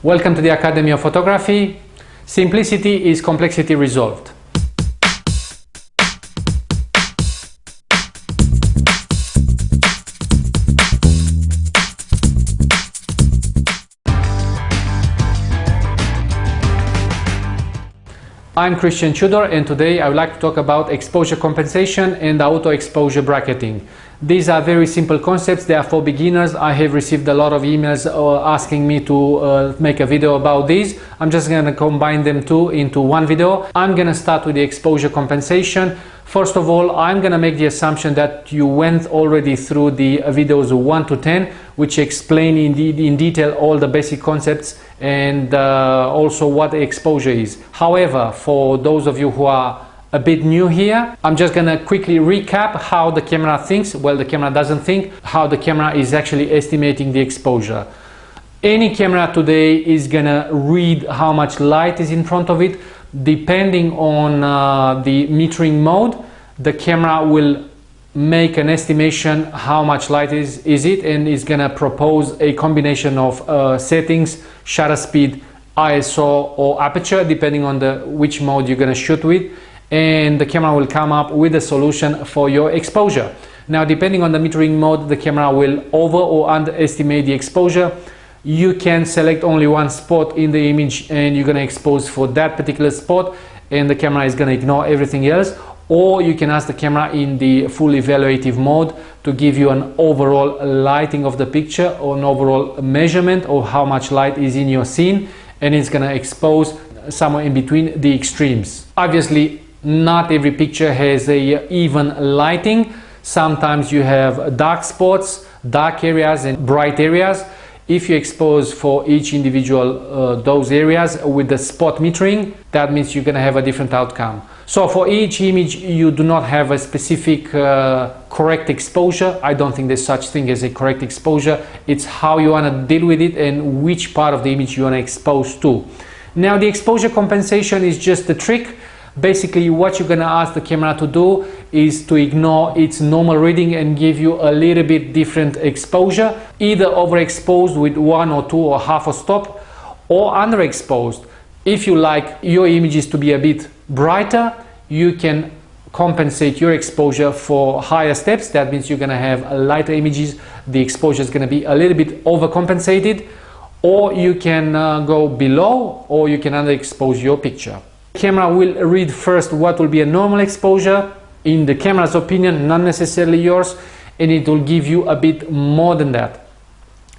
Welcome to the Academy of Photography. Simplicity is complexity resolved. I'm Christian Tudor, and today I would like to talk about exposure compensation and auto exposure bracketing. These are very simple concepts. They are for beginners. I have received a lot of emails asking me to make a video about these. I'm just going to combine them two into one video. I'm going to start with the exposure compensation. First of all, I'm going to make the assumption that you went already through the videos 1 to 10, which explain in detail all the basic concepts and also what exposure is. However, for those of you who are a bit new here, I'm just going to quickly recap how the camera thinks. Well, the camera doesn't think, how the camera is actually estimating the exposure. Any camera today is going to read how much light is in front of it. Depending on the metering mode, the camera will make an estimation how much light is it, and is going to propose a combination of settings, shutter speed, ISO or aperture, depending on which mode you're going to shoot with, and the camera will come up with a solution for your exposure. Now, depending on the metering mode, the camera will over or underestimate the exposure. You can select only one spot in the image and you're going to expose for that particular spot, and the camera is going to ignore everything else. Or you can ask the camera in the full evaluative mode to give you an overall lighting of the picture or an overall measurement of how much light is in your scene, and it's going to expose somewhere in between the extremes. Obviously, not every picture has a even lighting. Sometimes you have dark spots, dark areas and bright areas. If you expose for each individual those areas with the spot metering, that means you're going to have a different outcome. So for each image you do not have a specific correct exposure. I don't think there's such thing as a correct exposure. It's how you want to deal with it and which part of the image you want to expose to. Now, the exposure compensation is just a trick. Basically, what you're going to ask the camera to do is to ignore its normal reading and give you a little bit different exposure, either overexposed with 1 or 2 or half a stop, or underexposed. If you like your images to be a bit brighter, you can compensate your exposure for higher steps. That means you're going to have lighter images. The exposure is going to be a little bit overcompensated, or you can go below, or you can underexpose your picture. The camera will read first what will be a normal exposure, in the camera's opinion, not necessarily yours, and it will give you a bit more than that.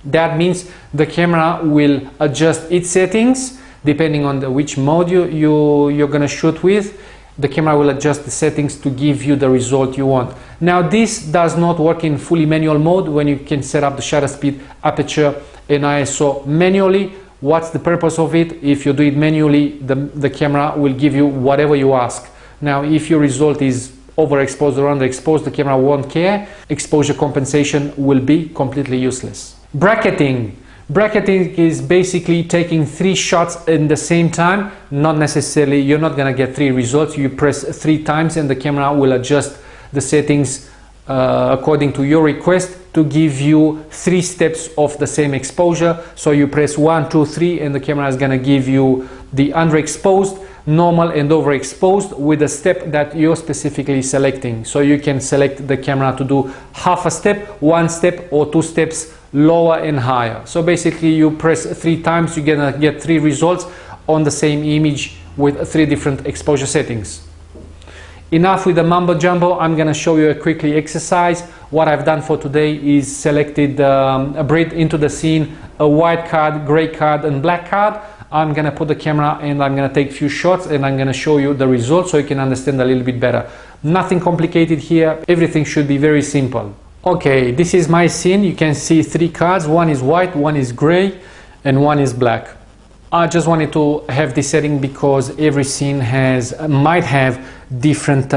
That means the camera will adjust its settings depending on which mode you're going to shoot with. The camera will adjust the settings to give you the result you want. Now, this does not work in fully manual mode, when you can set up the shutter speed, aperture and ISO manually. What's the purpose of it? If you do it manually, the camera will give you whatever you ask. Now, if your result is overexposed or underexposed, the camera won't care. Exposure compensation will be completely useless. Bracketing. Bracketing is basically taking 3 shots in the same time. Not necessarily, you're not going to get 3 results. You press 3 times and the camera will adjust the settings according to your request to give you 3 steps of the same exposure. So you press 1, 2, 3 and the camera is going to give you the underexposed, normal and overexposed with a step that you're specifically selecting. So you can select the camera to do half a step, 1 step or 2 steps lower and higher. So basically you press 3 times, you're going to get 3 results on the same image with 3 different exposure settings. Enough with the mumbo jumbo. I'm going to show you a quickly exercise. What I've done for today is selected bring into the scene a white card, gray card and black card. I'm going to put the camera and I'm going to take a few shots and I'm going to show you the results so you can understand a little bit better. Nothing complicated here. Everything should be very simple. Okay, this is my scene. You can see 3 cards. One is white, one is gray and one is black. I just wanted to have this setting because every scene might have different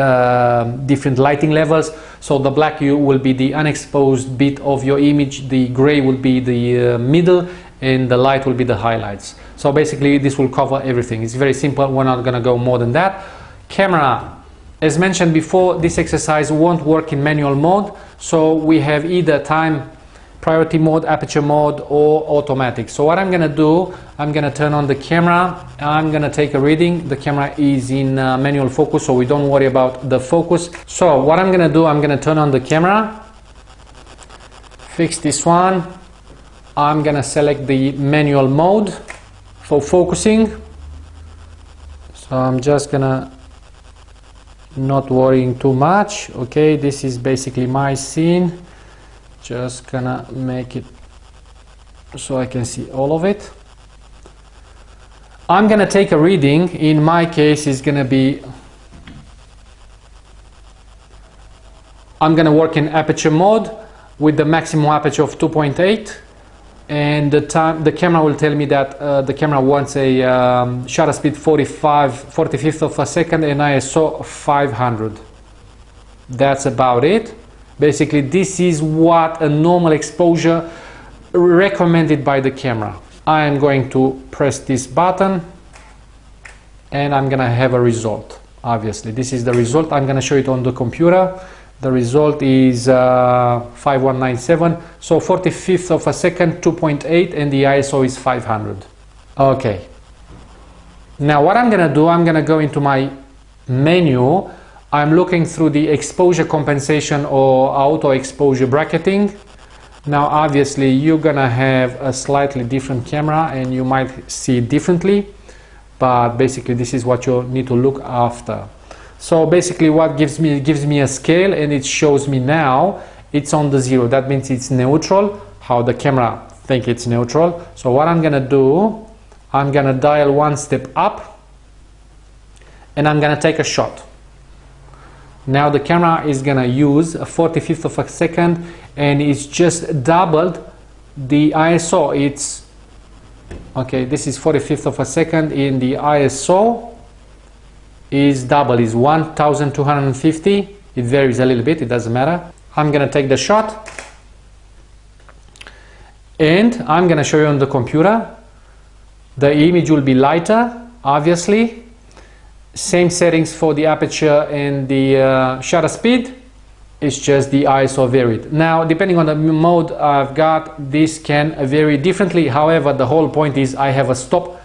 lighting levels. So the black will be the unexposed bit of your image, the gray will be the middle, and the light will be the highlights. So basically this will cover everything. It's very simple. We're not going to go more than that. Camera. As mentioned before, this exercise won't work in manual mode. So we have either time priority mode, aperture mode, or automatic. So what I'm gonna do, I'm gonna turn on the camera, I'm gonna take a reading. The camera is in manual focus, so we don't worry about the focus. So what I'm gonna do, I'm gonna turn on the camera, fix this one. I'm gonna select the manual mode for focusing. So I'm just gonna not worrying too much. Okay, this is basically my scene. Just gonna make it so I can see all of it. I'm gonna take a reading. In my case, it's gonna be, I'm gonna work in aperture mode with the maximum aperture of 2.8, and the camera will tell me that the camera wants a shutter speed 45/45 of a second and ISO 500. That's about it. Basically, this is what a normal exposure recommended by the camera. I am going to press this button and I'm gonna have a result. Obviously, this is the result. I'm gonna show it on the computer. The result is 5197, so 45th of a second, 2.8, and the ISO is 500. Okay. Now what I'm gonna do, I'm gonna go into my menu. I'm looking through the exposure compensation or auto exposure bracketing. Now obviously you're gonna have a slightly different camera and you might see it differently, but basically this is what you need to look after. So basically what gives me a scale, and it shows me now it's on the 0. That means it's neutral, how the camera think it's neutral. So what I'm gonna do, I'm gonna dial one step up and I'm gonna take a shot. Now the camera is gonna use a 45th of a second and it's just doubled the ISO. It's okay, this is 45th of a second, in the ISO is double, is 1250. It varies a little bit, it doesn't matter. I'm gonna take the shot and I'm gonna show you on the computer. The image will be lighter, obviously. Same settings for the aperture and the shutter speed. It's just the ISO varied. Now, depending on the mode I've got, this can vary differently. However, the whole point is I have a stop,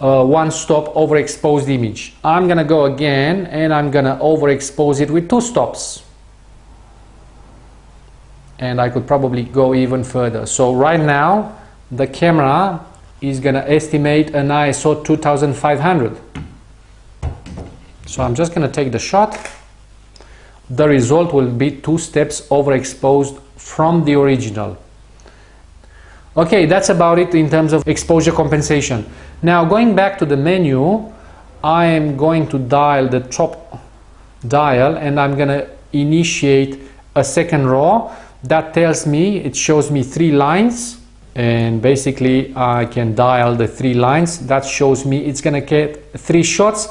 one stop overexposed image. I'm gonna go again and I'm gonna overexpose it with 2 stops. And I could probably go even further. So right now, the camera is gonna estimate an ISO 2500. So I'm just gonna take the shot. The result will be 2 steps overexposed from the original. Okay, that's about it in terms of exposure compensation. Now going back to the menu, I am going to dial the top dial and I'm gonna initiate a second row. That tells me, it shows me 3 lines, and basically I can dial the 3 lines. That shows me it's gonna get 3 shots,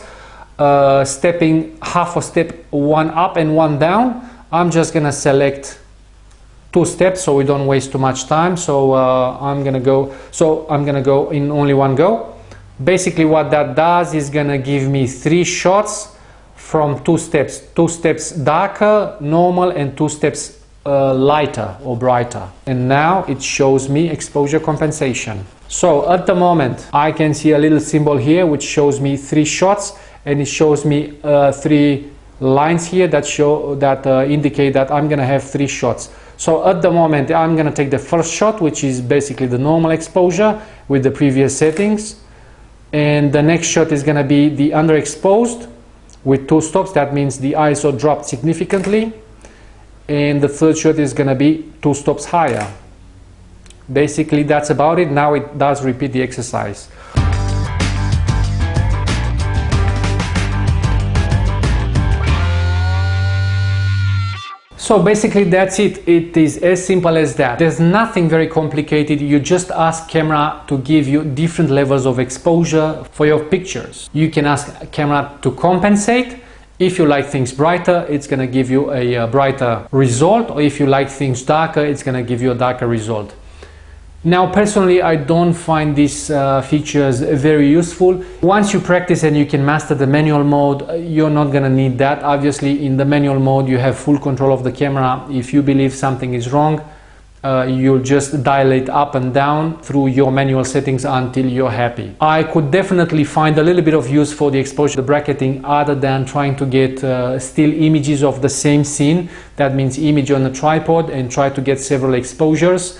stepping half a step, 1 up and 1 down. I'm just gonna select 2 steps so we don't waste too much time. So I'm gonna go in only 1 go. Basically what that does is gonna give me 3 shots from 2 steps. 2 steps darker, normal, and 2 steps lighter or brighter. And now it shows me exposure compensation. So at the moment I can see a little symbol here which shows me 3 shots, and it shows me 3 lines here that indicate that I'm gonna have 3 shots. So at the moment I'm gonna take the first shot, which is basically the normal exposure with the previous settings, and the next shot is gonna be the underexposed with 2 stops. That means the ISO dropped significantly, and the third shot is gonna be 2 stops higher. Basically that's about it. Now it does repeat the exercise. So basically that's it. It is as simple as that. There's nothing very complicated. You just ask camera to give you different levels of exposure for your pictures. You can ask camera to compensate. If you like things brighter, it's going to give you a brighter result, or if you like things darker, it's going to give you a darker result. Now personally I don't find these features very useful. Once you practice and you can master the manual mode, you're not gonna need that. Obviously in the manual mode you have full control of the camera. If you believe something is wrong, you'll just dial it up and down through your manual settings until you're happy. I could definitely find a little bit of use for the exposure bracketing other than trying to get still images of the same scene. That means image on a tripod and try to get several exposures.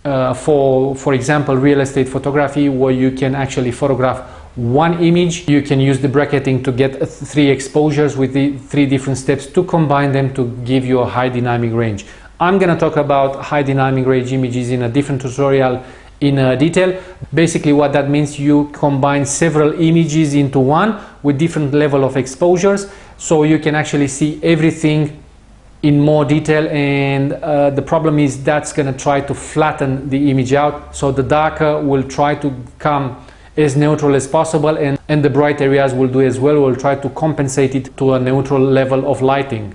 For example, real estate photography, where you can actually photograph one image, you can use the bracketing to get 3 exposures with the 3 different steps to combine them to give you a high dynamic range. I'm going to talk about high dynamic range images in a different tutorial in detail. Basically what that means, you combine several images into one with different level of exposures, so you can actually see everything in more detail, and the problem is that's going to try to flatten the image out, so the darker will try to come as neutral as possible, and the bright areas will do as well, will try to compensate it to a neutral level of lighting.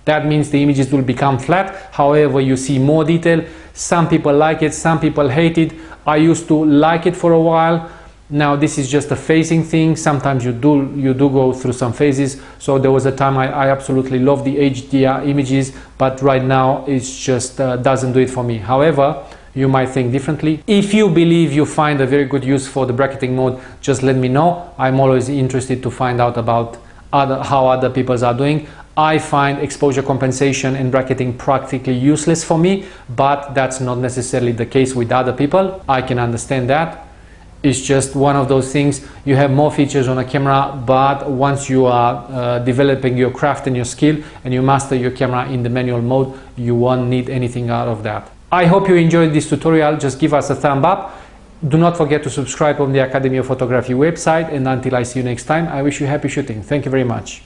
That means the images will become flat. However, you see more detail. Some people like it, some people hate it. I used to like it for a while. Now this is just a phasing thing. Sometimes you do go through some phases. So there was a time I absolutely loved the HDR images, but right now it's just doesn't do it for me. However, you might think differently. If you believe you find a very good use for the bracketing mode, just let me know. I'm always interested to find out about how other people are doing. I find exposure compensation and bracketing practically useless for me, but that's not necessarily the case with other people. I can understand that. It's just one of those things. You have more features on a camera, but once you are developing your craft and your skill and you master your camera in the manual mode, you won't need anything out of that. I hope you enjoyed this tutorial. Just give us a thumb up. Do not forget to subscribe on the Academy of Photography website, and until I see you next time, I wish you happy shooting. Thank you very much.